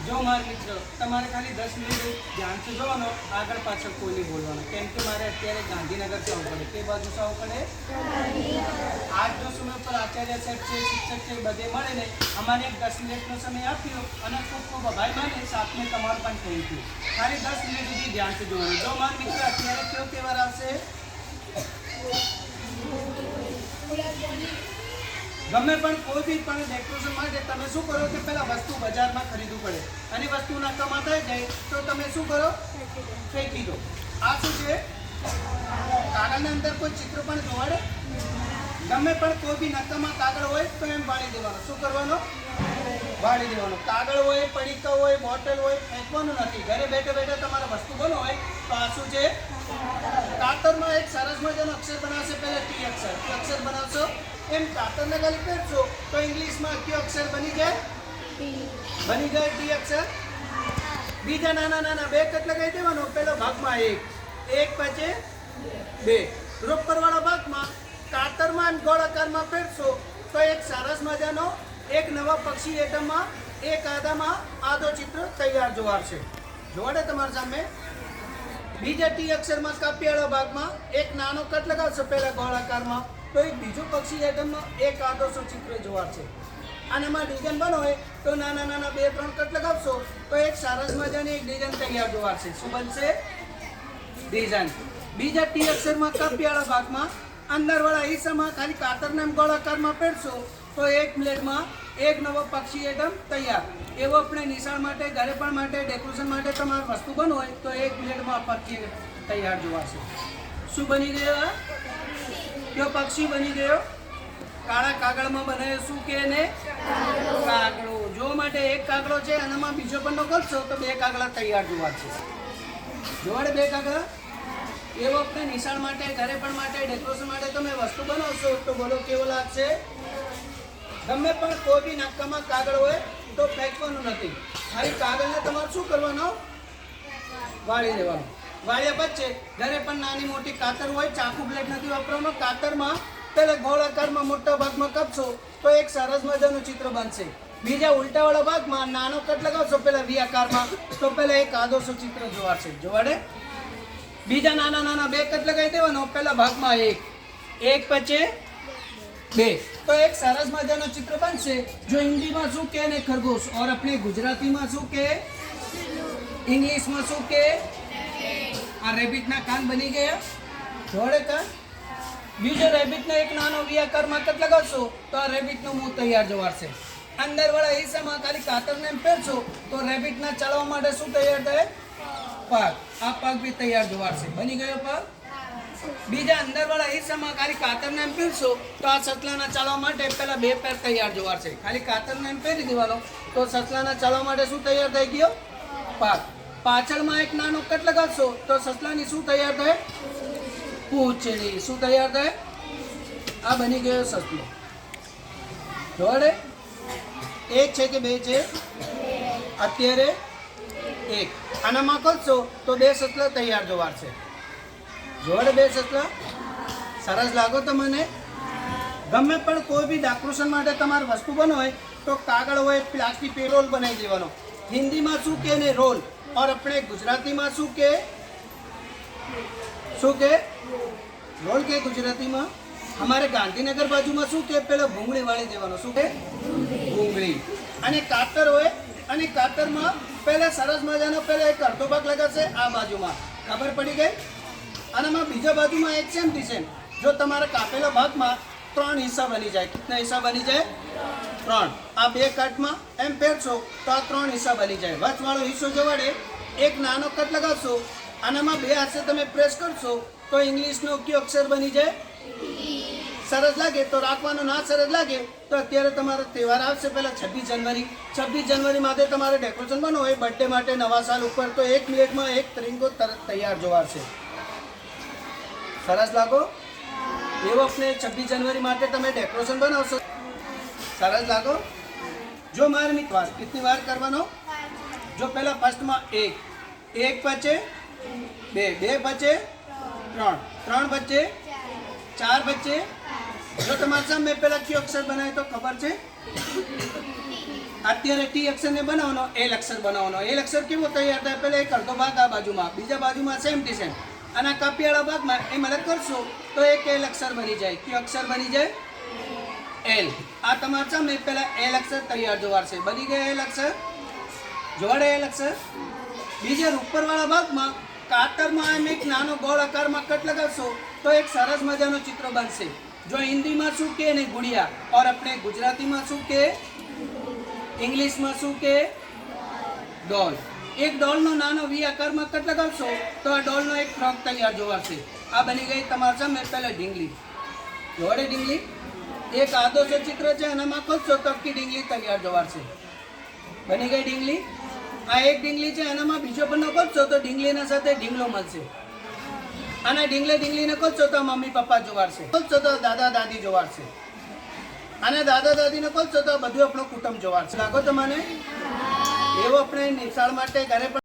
જો મારા મિત્રો તમારે ખાલી 10 મિનિટ ધ્યાનથી જોવાનો, આગળ પાછળ કોઈ નહીં બોલવાનું, કેમ કે મારે અત્યારે ગાંધીનગર જવું પડે. તે બાજુ જવું પડે. આજનો સમય પર આચાર્ય સાહેબ છે, શિક્ષક છે, બધે મળે ને અમારે એક 10 મિનિટનો સમય આપ્યો અને ખૂબ ખૂબ આભાર માને સાથે તમારું પણ થયું હતું. ખાલી 10 મિનિટ સુધી ધ્યાનથી જોવાનું. જો મારા મિત્રો અત્યારે કયો તહેવાર આવશે? ગમે પણ કોઈ બી પણ ડેકોરેશન માટે તમે શું કરો કે પહેલા વસ્તુ બજારમાં ખરીદવું પડે અને વસ્તુ નકામા થઈ જાય તો તમે શું કરો? ફેંકી દો. આ શું છે? કાગળના અંદર કોઈ ચિત્ર પણ જોવાડે. ગમે પણ કોઈ બી નકામા કાગળ હોય તો એમ બાળી દેવાનો. શું કરવાનો? બાળી દેવાનો. કાગળ હોય, પડીકા હોય, બોટલ હોય, ફેંકવાનું નથી. ઘરે બેઠે બેઠે તમારે વસ્તુ બનો હોય તો આ શું છે? કાતરમાં એક સરસ મજાનો અક્ષર બનાવશે. પહેલા ટી અક્ષર. ટી અક્ષર બનાવશો એમ કાતરને ખાલી કરશો તો ઇંગ્લિશમાં કયો અક્ષર બની જાય? બની જાય ટી અક્ષર. બીજા નાના નાના બે કટ લગાવી દેવાનો. પેલો ભાગમાં એક પછી બે. રોકરવાળા ભાગમાં કાતરમાં ગોળાકારમાં ફેરશો તો એક સરસ મજાનો એક નવા પક્ષી એટમમાં એક આધામાં આધો ચિત્ર તૈયાર જોવાશે. જોવાડે તમારી સામે. બીજા ટી અક્ષરમાં કાપિયાળા ભાગમાં એક નાનો કટ લગાવશો પહેલા ગોળાકારમાં તો એક બીજું પક્ષી આઈટમમાં એક આદર્શ ચિત્ર જોવાશે. આનામાં ડિઝાઇન બનો હોય તો નાના નાના 2-3 કટ લગાવશો તો એક સરસ મજાની એક ડિઝાઇન તૈયાર જોવાશે. શું બનશે? ડિઝાઇન. બીજા ટી અક્ષરમાં કાપિયાળા ભાગમાં અંદરવાળા હિસ્સામાં ખાલી કાતરના ગોળાકારમાં ફેરશો તો એક પ્લેટમાં એક નવો પક્ષી આઈટમ તૈયાર. એવો આપણે નિશાળ માટે, ઘરે પણ માટે, ડેકોરેશન માટે તમારે વસ્તુ બનો હોય તો એક પ્લેટમાં પક્ષી તૈયાર જોવાશે. શું બની ગયો? કયો પક્ષી બની ગયો? કાળા કાગળમાં બનાવ્યો. શું કે ને? કાગડો. જો માટે એક કાગડો છે આનામાં બીજો પન્નો કરશો તો 2 કાગડા તૈયાર જોવાશે. જોવાડે 2 કાગડા. એવો આપણે નિશાળ માટે, ઘરે પણ માટે, ડેકોરેશન માટે તમે વસ્તુ બનાવશો તો બોલો કેવો લાગશે? ગમે પણ કોઈ બી નકામા કાગળ હોય તો ફેંકવાનું નથી. ખાલી કાગળને તમારે શું કરવાનો? વાળી દેવાનું. વાળ્યા પછી ઘરે પણ નાની મોટી કાતર હોય, ચાકુ બ્લેડ નથી વાપરવાનો. કાતરમાં પહેલા ગોળાકારમાં મોટા ભાગમાં કાપશો તો એક સરસ મજાનું ચિત્ર બનશે. બીજા ઉલટાવાળા ભાગમાં નાનો કટ લગાવશો પહેલા વી આકારમાં તો પહેલા એક આદર્શ ચિત્ર જોવાશે. જોવાડે. બીજા નાના નાના 2 કટ લગાવી દેવાનો. પહેલા ભાગમાં એક પછી 2 તો એક સરસ મજાનો ચિત્ર બનશે. જો હિન્દીમાં શું કહે ને ખરગોશ, और अपने ગુજરાતીમાં શું કહે, ઇંગ્લિશમાં શું કહે? આ રેબિટના કાન બની ગયા. જોડે કાન. બીજો રેબિટને એક નાનો વી આકારમાં કટ લગાવશો તો આ રેબિટનું મોં તૈયાર જોવાશે. અંદરવાળા હિસ્સામાં ખાલી કાતરને ફેરશો તો રેબિટના ચાલવા માટે શું તૈયાર થાય? પગ. આ પગ બી તૈયાર જોવાશે. બની ગયો પગ. બીજા અંદરવાળા હિસ્સામાં ખાલી કાતરને ફેરશો તો આ સસલાના ચાલવા માટે પહેલા 2 પેર તૈયાર જોવાશે. ખાલી કાતરને ફેરી દેવાનો તો સસલાના ચાલવા માટે શું તૈયાર થઈ ગયો? પગ. પાછળમાં એક નાનો કટ લગાવશો તો સસલાની શું તૈયાર થાય? પૂંછડી. શું તૈયાર થાય? આ બની ગયો સસલો. જોડે. 1 છે કે 2 છે? અત્યારે 1. આનામાં કરશો તો 2 સસલા તૈયાર જોવાશે. જોડે 2 સસલા. સરસ લાગો તમને? ગમે પણ કોઈ બી ડેકોરેશન માટે તમારે વસ્તુ બનો હોય તો કાગળ હોય, પ્લાસ્ટિક पे रोल बनाई देवानो. हिंदी में शू के ने रोल और अपने गुजराती में शू के रोल के गुजराती में हमारे गांधीनगर बाजू में शू के पेलो भूंगળી वाली देवानो. शू के भूंगળી. અને કાતર હોય અને કાતરમાં પહેલા સરસ મજાનો પહેલા એક અડધો ભાગ લગાવશે આ બાજુમાં. ખબર પડી ગઈ? અને આમાં બીજા બાજુમાં એક સેમ ટુ સેમ. જો તમારા કાપેલા ભાગમાં 3 હિસ્સા બની જાય. કેટલા હિસ્સા બની જાય? 3. આ 2 કટમાં એમ ફેરશો તો આ 3 હિસ્સા બની જાય. વચવાળો હિસ્સો જોડે એક નાનો કટ લગાવશો. આનામાં 2 હાથે તમે પ્રેસ કરશો તો ઇંગ્લિશનો કયો અક્ષર બની જાય? સરસ લાગે તો રાખવાનો, ના સરસ લાગે તો અત્યારે તમારો તહેવાર આવશે પહેલા 26 જાન્યુઆરી. 26 જાન્યુઆરી માટે તમારે ડેકોરેશન બનો હોય બર્થડે માટે, નવા સાલ ઉપર તો 1 મિનિટમાં એક ત્રિંગો તૈયાર જોવાશે. સરસ લાગો? એવો આપણે 26 જાન્યુઆરી માટે તમે ડેકોરેશન બનાવશો. સરસ લાગો? જો મારે મિત્ર કેટલી વાર કરવાનો? જો પહેલા ફર્સ્ટમાં 1 પછી 2 પછી 3 પછી 4 પછી. જો તમારે સામે પહેલા કયો અક્ષર બનાવે તો ખબર છે? અત્યારે ટી અક્ષરને બનાવવાનો, એલ અક્ષર બનાવવાનો. એલ અક્ષર કેવો તૈયાર થાય? પહેલા એક અડધો ભાગ આ બાજુમાં, બીજા બાજુમાં સેમ ટી સેમ, અને આ કાપિયાળા ભાગમાં એમ અલગ કરશો તો એક એલ અક્ષર બની જાય. કયો અક્ષર બની જાય? એલ. આ તમારા સામે પહેલા એલ અક્ષર તૈયાર જોવાર છે. બની ગયા એલ અક્ષર, જોડે એલ અક્ષર. બીજા ઉપરવાળા ભાગમાં કાતરમાં એમ એક નાનો ગોળ આકારમાં કટ લગાવશો તો એક સરસ મજાનો ચિત્ર બનશે. જો હિન્દીમાં શું કે ને ગુડિયા, और આપણે ગુજરાતીમાં શું કે, ઇંગ્લિશમાં શું કે, ડોલ. એક ડોલનો નાનો વી આકારમાં કટ લગાવશો તો આ ડોલનો એક ફ્રોક તૈયાર જોવાર છે. આ બની ગઈ તમારા સામે પહેલા ઢીંગલી, જોડે ઢીંગલી. એક આદો જે ચિત્ર છે એનામાં ખોલશો તો આખી ઢીંગલી તૈયાર જોવાર છે. બની ગઈ ઢીંગલી. આ એક ઢીંગલી છે એનામાં બીજો પણ ખોલશો તો ઢીંગલીના સાથે ઢીંગલો મળશે. અને ઢીંગલીને ખોલશો તો મમ્મી પપ્પા જોવાર છે, ખોલશો તો દાદા દાદી જોવાર છે, અને દાદા દાદીને ખોલશો તો બધું આપણો કુટુંબ જોવાર છે. લાગો તમને? એવો આપણે નિશાળ માટે ઘરે પણ